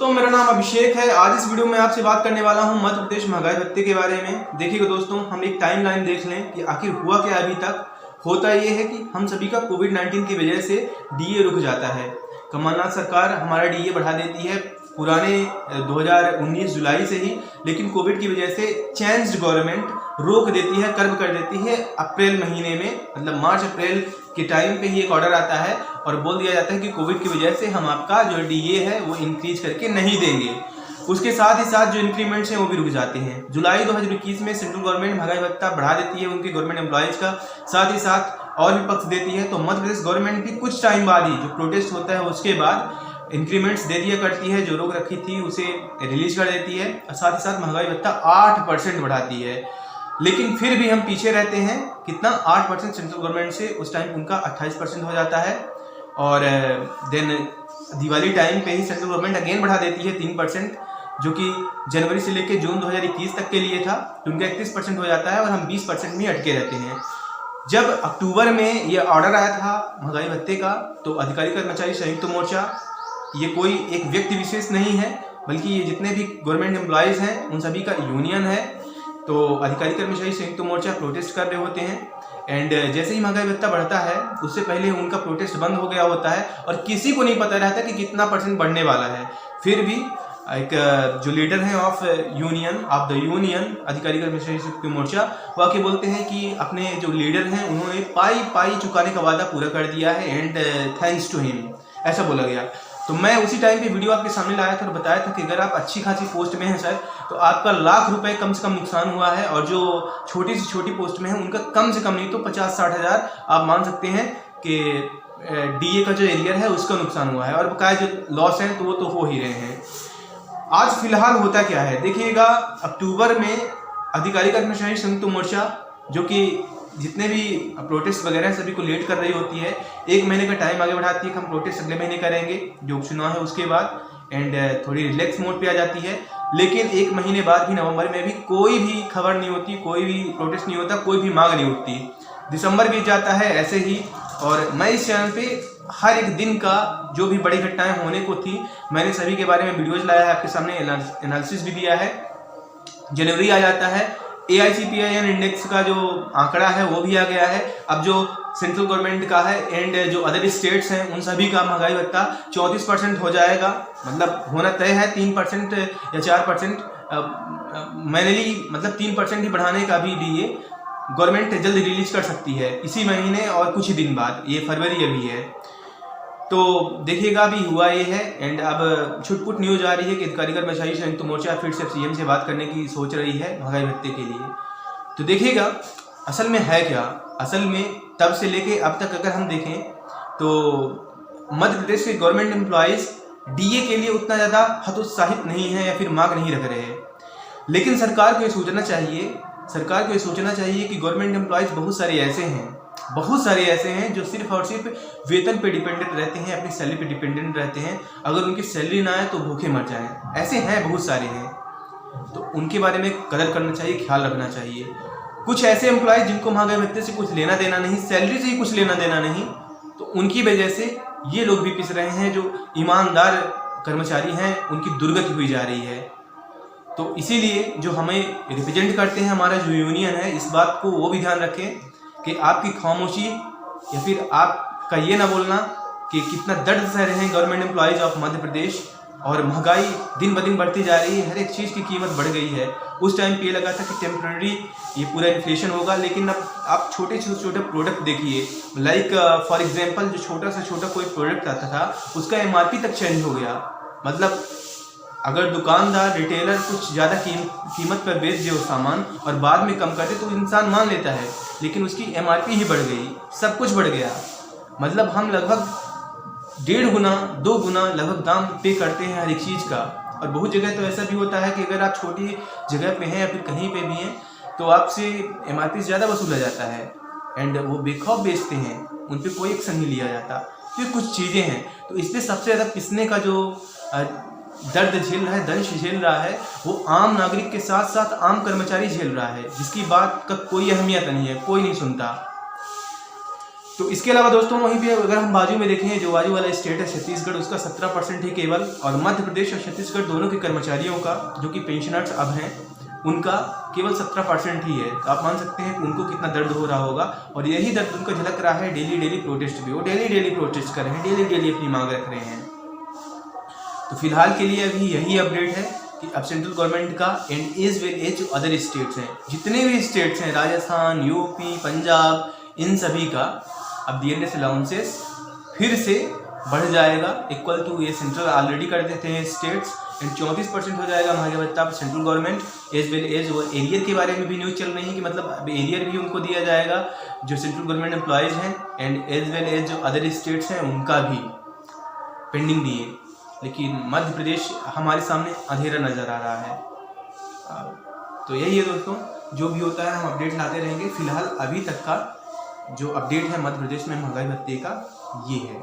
दोस्तों, मेरा नाम अभिषेक है। आज इस वीडियो में आपसे बात करने वाला हूं मध्य प्रदेश महंगाई भत्ते के बारे में। देखिएगा दोस्तों, हम एक टाइमलाइन देख लें कि आखिर हुआ क्या अभी तक। होता ये है कि हम सभी का कोविड-19 की वजह से डीए रुक जाता है। कमलनाथ सरकार हमारा डीए बढ़ा देती है पुराने 2019 जुलाई से ही, लेकिन कोविड की वजह से चेंज्ड गवर्नमेंट रोक देती है, कर्व कर देती है अप्रैल महीने में, मतलब मार्च अप्रैल के टाइम पे ही एक ऑर्डर आता है और बोल दिया जाता है कि कोविड की वजह से हम आपका जो डीए है वो इंक्रीज करके नहीं देंगे। उसके साथ ही साथ जो इंक्रीमेंट्स हैं वो भी रुक जाते हैं। जुलाई 2021 में सेंट्रल गवर्नमेंट महंगाई भत्ता बढ़ा देती है उनके गवर्नमेंट एम्प्लॉयज़ का, साथ ही साथ और भी पक्ष देती है। तो मध्य प्रदेश गवर्नमेंट भी कुछ टाइम बाद ही जो प्रोटेस्ट होता है उसके बाद इंक्रीमेंट्स दे दिया करती है, जो रोक रखी थी उसे रिलीज कर देती है और साथ ही साथ महंगाई भत्ता 8% बढ़ाती है। लेकिन फिर भी हम पीछे रहते हैं। कितना? 8% सेंट्रल गवर्नमेंट से उस टाइम उनका 28% हो जाता है। और देन दिवाली टाइम पे ही सेंट्रल गवर्नमेंट अगेन बढ़ा देती है 3%, जो कि जनवरी से लेकर जून 2021 तक के लिए था। तो उनका 31% हो जाता है और हम 20% में अटके रहते हैं। जब अक्टूबर में ये ऑर्डर आया था महंगाई भत्ते का, तो अधिकारी कर्मचारी संयुक्त मोर्चा, ये कोई एक व्यक्ति विशेष नहीं है बल्कि ये जितने भी गवर्नमेंट एम्प्लॉयज़ हैं उन सभी का यूनियन है। तो अधिकारी कर्मचारी संयुक्त मोर्चा प्रोटेस्ट कर रहे होते हैं एंड जैसे ही महंगाई भत्ता बढ़ता है उससे पहले उनका प्रोटेस्ट बंद हो गया होता है और किसी को नहीं पता रहता कि कितना % बढ़ने वाला है। फिर भी एक जो लीडर हैं ऑफ द यूनियन अधिकारी कर्मचारी संयुक्त मोर्चा, वो आके बोलते हैं कि अपने जो लीडर हैं उन्होंने पाई चुकाने का वादा पूरा कर दिया है एंड थैंक्स टू हिम, ऐसा बोला गया। तो मैं उसी टाइम पे वीडियो आपके सामने लाया था और बताया था कि अगर आप अच्छी खासी पोस्ट में हैं सर, तो आपका लाख रुपए कम से कम नुकसान हुआ है, और जो छोटी से छोटी पोस्ट में है उनका कम से कम नहीं तो 50-60 हज़ार आप मान सकते हैं कि डीए का जो एरियर है उसका नुकसान हुआ है, और बकाया जो लॉस है तो वो तो हो ही रहे हैं। आज फिलहाल होता क्या है देखिएगा, अक्टूबर में अधिकारी कर्मचारी संयुक्त मोर्चा, जो कि जितने भी प्रोटेस्ट वगैरह सभी को लेट कर रही होती है, 1 महीने का टाइम आगे बढ़ाती है कि हम प्रोटेस्ट अगले महीने करेंगे जो चुनाव है उसके बाद, एंड थोड़ी रिलैक्स मोड पे आ जाती है। लेकिन 1 महीने बाद भी नवंबर में भी कोई भी खबर नहीं होती, कोई भी प्रोटेस्ट नहीं होता, कोई भी मांग नहीं उठती। दिसंबर बीत जाता है ऐसे ही, और मैं इस चैनल पे हर एक दिन का जो भी बड़ी घटनाएं होने को थी मैंने सभी के बारे में वीडियोज लाया है, आपके सामने एनालिसिस भी दिया है। जनवरी आ जाता है, AICPIN इंडेक्स का जो आंकड़ा है वो भी आ गया है। अब जो सेंट्रल गवर्नमेंट का है एंड जो अदर स्टेट्स हैं उन सभी का महंगाई भत्ता 34% हो जाएगा, मतलब होना तय है। 3% या 4% मैनुअली, मतलब 3% ही बढ़ाने का भी डीए गवर्नमेंट जल्द रिलीज कर सकती है इसी महीने और कुछ ही दिन बाद, ये फरवरी अभी है। तो देखिएगा अभी हुआ ये है, एंड अब छुटपुट न्यूज आ रही है कि अधिकारी कर्मचारी संयुक्त मोर्चा फिर से CM से बात करने की सोच रही है महंगाई भत्ते के लिए। तो देखिएगा असल में है क्या। असल में तब से लेके अब तक अगर हम देखें तो मध्य प्रदेश के गवर्नमेंट एम्प्लॉयज़ डीए के लिए उतना ज़्यादा हतोत्साहित नहीं है या फिर मांग नहीं रख रहे हैं। लेकिन सरकार को ये सोचना चाहिए कि गवर्नमेंट एम्प्लॉयज़ बहुत सारे ऐसे हैं जो सिर्फ और सिर्फ वेतन पे डिपेंडेंट रहते हैं, अपनी सैलरी पे डिपेंडेंट रहते हैं। अगर उनकी सैलरी ना आए तो भूखे मर जाएं, ऐसे हैं, बहुत सारे हैं। तो उनके बारे में कदर करना चाहिए, ख्याल रखना चाहिए। कुछ ऐसे एम्प्लॉयज़ जिनको महंगाई भत्ते से कुछ लेना देना नहीं, सैलरी से ही कुछ लेना देना नहीं, तो उनकी वजह से ये लोग भी पिस रहे हैं। जो ईमानदार कर्मचारी हैं उनकी दुर्गति हुई जा रही है। तो इसीलिए जो हमें रिप्रेजेंट करते हैं, हमारा जो यूनियन है, इस बात को वो भी ध्यान रखें कि आपकी खामोशी या फिर आपका ये ना बोलना कि कितना दर्द सह रहे हैं government employees of Madhya Pradesh, और महंगाई दिन ब दिन बढ़ती जा रही है, हर एक चीज़ की कीमत बढ़ गई है। उस टाइम पे ये लगा था कि टेम्प्रेरी ये पूरा इन्फ्लेशन होगा, लेकिन अब आप छोटे से छोटे प्रोडक्ट देखिए, लाइक फॉर एग्जांपल जो छोटा से छोटा कोई प्रोडक्ट आता था उसका MRP तक चेंज हो गया। मतलब अगर दुकानदार रिटेलर कुछ ज़्यादा कीमत पर बेच दे वो सामान और बाद में कम कर दे तो इंसान मान लेता है, लेकिन उसकी MRP ही बढ़ गई, सब कुछ बढ़ गया। मतलब हम लगभग 1.5 गुना 2 गुना लगभग दाम पे करते हैं हर एक चीज़ का। और बहुत जगह तो ऐसा भी होता है कि अगर आप छोटी जगह पे हैं या फिर कहीं पे भी हैं तो आपसे MRP ज़्यादा वसूला जाता है एंड वो बेखौफ बेचते हैं, उन पर कोई एक्शन नहीं लिया जाता। तो ये कुछ चीज़ें हैं। तो इसलिए सबसे ज़्यादा पिसने का जो दर्द झेल रहा है, दंश झेल रहा है, वो आम नागरिक के साथ साथ आम कर्मचारी झेल रहा है, जिसकी बात का कोई अहमियत नहीं है, कोई नहीं सुनता। तो इसके अलावा दोस्तों वहीं पे अगर हम बाजू में देखें, जो बाजू वाला स्टेट है छत्तीसगढ़, उसका 17% ही केवल, और मध्य प्रदेश और छत्तीसगढ़ दोनों के कर्मचारियों का, जो कि पेंशनर्स अब हैं, उनका केवल 17% ही है। तो आप मान सकते हैं कि उनको कितना दर्द हो रहा होगा, और यही दर्द उनको झलक रहा है डेली प्रोटेस्ट भी। वो डेली प्रोटेस्ट कर रहे हैं, डेली अपनी मांग रख रहे हैं। तो फिलहाल के लिए अभी यही अपडेट है कि अब सेंट्रल गवर्नमेंट का एंड एज वेल एज जो अदर स्टेट्स हैं, जितने भी स्टेट्स हैं, राजस्थान, यूपी, पंजाब, इन सभी का अब डीएनएस अलाउंसेस फिर से बढ़ जाएगा, इक्वल टू ये सेंट्रल ऑलरेडी कर देते हैं स्टेट्स, एंड 34% हो जाएगा महागा भत्ता central government as well as. वो एरियर के बारे में भी न्यूज़ चल रही है कि मतलब अब एरियर भी उनको दिया जाएगा जो सेंट्रल गवर्नमेंट एम्प्लॉयज़ हैं, एंड एज वेल एज जो अदर स्टेट्स हैं उनका भी पेंडिंग दिए। लेकिन मध्य प्रदेश हमारे सामने अंधेरा नज़र आ रहा है। तो यही है दोस्तों, जो भी होता है हम अपडेट लाते रहेंगे। फिलहाल अभी तक का जो अपडेट है मध्य प्रदेश में महंगाई भत्ते का ये है।